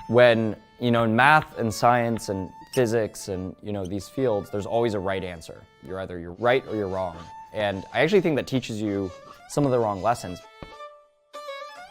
When, in math and science and physics and, these fields, there's always a right answer. You're right or you're wrong. And I actually think that teaches you some of the wrong lessons.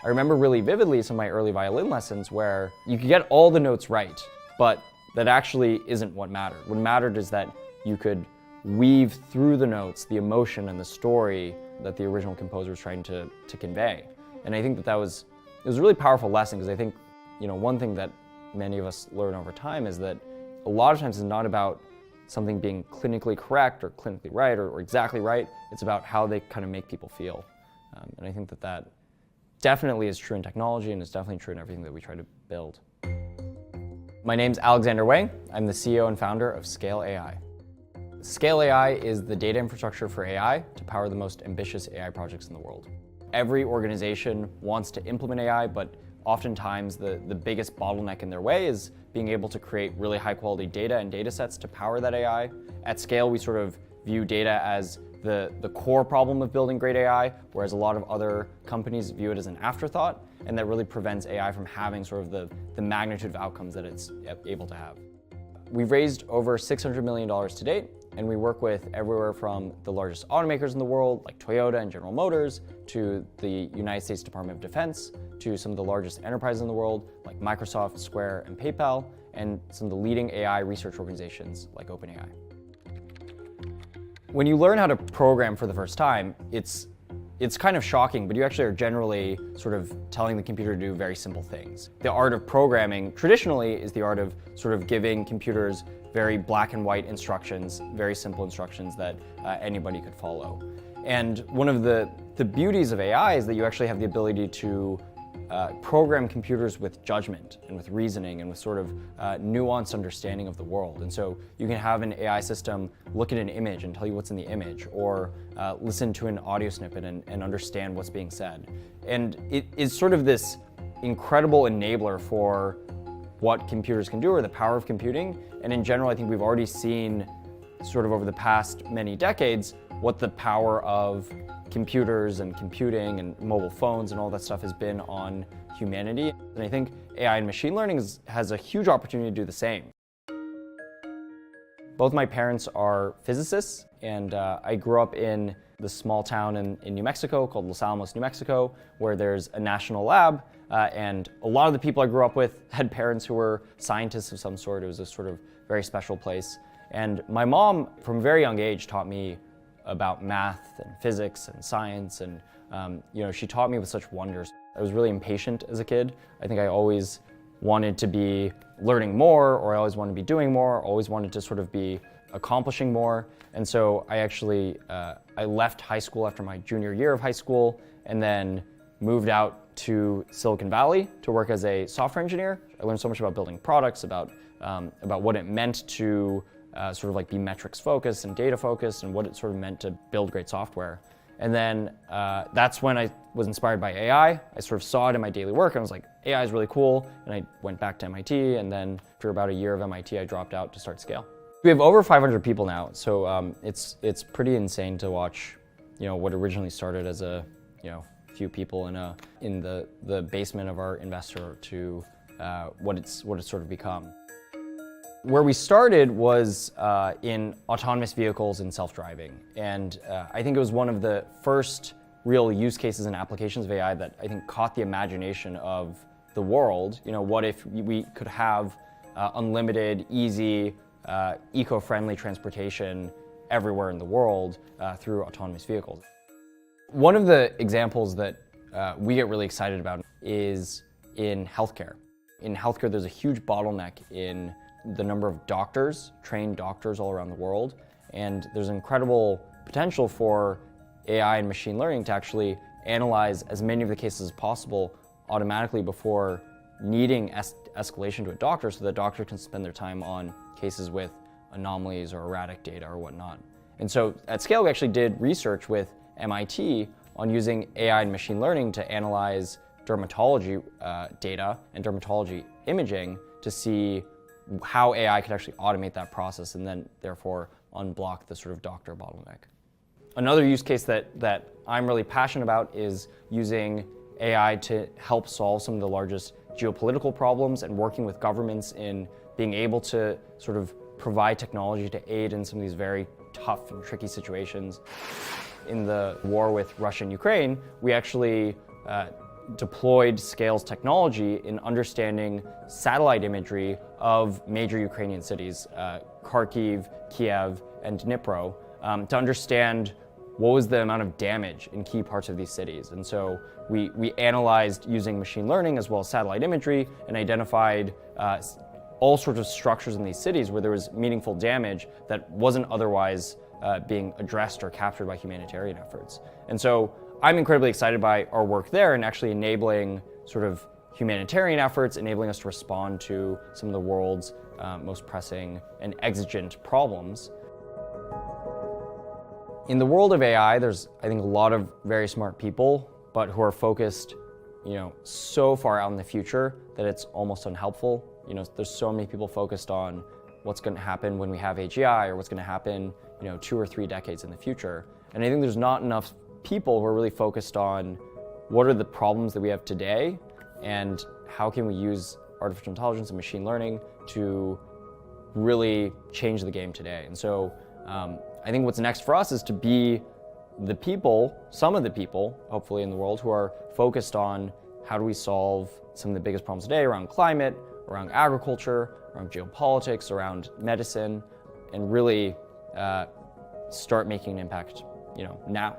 I remember really vividly some of my early violin lessons where you could get all the notes right, but that actually isn't what mattered. What mattered is that you could weave through the notes the emotion and the story that the original composer was trying to convey. And I think it was a really powerful lesson, because I think, one thing that many of us learn over time is that a lot of times it's not about something being clinically correct or clinically right or exactly right. It's about how they kind of make people feel. And I think that definitely is true in technology, and it's definitely true in everything that we try to build. My name's Alexander Wang. I'm the CEO and founder of Scale AI. Scale AI is the data infrastructure for AI to power the most ambitious AI projects in the world. Every organization wants to implement AI, but oftentimes the biggest bottleneck in their way is being able to create really high quality data and data sets to power that AI. At Scale, we sort of view data as the core problem of building great AI, whereas a lot of other companies view it as an afterthought, and that really prevents AI from having sort of the magnitude of outcomes that it's able to have. We've raised over $600 million to date, and we work with everywhere from the largest automakers in the world, like Toyota and General Motors, to the United States Department of Defense, to some of the largest enterprises in the world, like Microsoft, Square, and PayPal, and some of the leading AI research organizations like OpenAI. When you learn how to program for the first time, it's kind of shocking, but you actually are generally sort of telling the computer to do very simple things. The art of programming traditionally is the art of sort of giving computers very black and white instructions, very simple instructions that anybody could follow. And one of the beauties of AI is that you actually have the ability to program computers with judgment and with reasoning and with sort of nuanced understanding of the world. And so you can have an AI system look at an image and tell you what's in the image, or listen to an audio snippet and understand what's being said. And it is sort of this incredible enabler for what computers can do, or the power of computing. And in general, I think we've already seen sort of over the past many decades what the power of computers and computing and mobile phones and all that stuff has been on humanity. And I think AI and machine learning has a huge opportunity to do the same. Both my parents are physicists, and I grew up in the small town in New Mexico called Los Alamos, New Mexico, where there's a national lab, and a lot of the people I grew up with had parents who were scientists of some sort. It was a sort of very special place. And my mom, from a very young age, taught me about math and physics and science, and she taught me with such wonders. I was really impatient as a kid. I think I always wanted to be learning more, or I always wanted to be doing more, always wanted to sort of be accomplishing more. And so I actually, I left high school after my junior year of high school, and then moved out to Silicon Valley to work as a software engineer. I learned so much about building products, about what it meant to sort of like be metrics focused and data focused, and what it sort of meant to build great software. And then that's when I was inspired by AI. I sort of saw it in my daily work, and I was like, AI is really cool. And I went back to MIT, and then after about a year of MIT, I dropped out to start Scale. We have over 500 people now, so it's pretty insane to watch, what originally started as a few people in the basement of our investor to what it's sort of become. Where we started was in autonomous vehicles and self-driving. And I think it was one of the first real use cases and applications of AI that I think caught the imagination of the world. What if we could have unlimited, easy, eco-friendly transportation everywhere in the world through autonomous vehicles? One of the examples that we get really excited about is in healthcare. In healthcare, there's a huge bottleneck in the number of doctors, trained doctors all around the world. And there's incredible potential for AI and machine learning to actually analyze as many of the cases as possible automatically before needing escalation to a doctor, so the doctor can spend their time on cases with anomalies or erratic data or whatnot. And so at Scale, we actually did research with MIT on using AI and machine learning to analyze dermatology data and dermatology imaging to see how AI could actually automate that process and then therefore unblock the sort of doctor bottleneck. Another use case that I'm really passionate about is using AI to help solve some of the largest geopolitical problems and working with governments in being able to sort of provide technology to aid in some of these very tough and tricky situations. In the war with Russia and Ukraine, we actually deployed Scales technology in understanding satellite imagery of major Ukrainian cities, Kharkiv, Kiev, and Dnipro, to understand what was the amount of damage in key parts of these cities. And so we analyzed using machine learning as well as satellite imagery and identified all sorts of structures in these cities where there was meaningful damage that wasn't otherwise being addressed or captured by humanitarian efforts. And so I'm incredibly excited by our work there and actually enabling sort of humanitarian efforts, enabling us to respond to some of the world's most pressing and exigent problems. In the world of AI, there's, I think, a lot of very smart people, but who are focused, so far out in the future that it's almost unhelpful. There's so many people focused on what's going to happen when we have AGI or what's going to happen, 2 or 3 decades in the future. And I think there's not enough people who are really focused on what are the problems that we have today and how can we use artificial intelligence and machine learning to really change the game today. And so I think what's next for us is to be the people, some of the people, hopefully in the world, who are focused on how do we solve some of the biggest problems today around climate, around agriculture, around geopolitics, around medicine, and really start making an impact, now.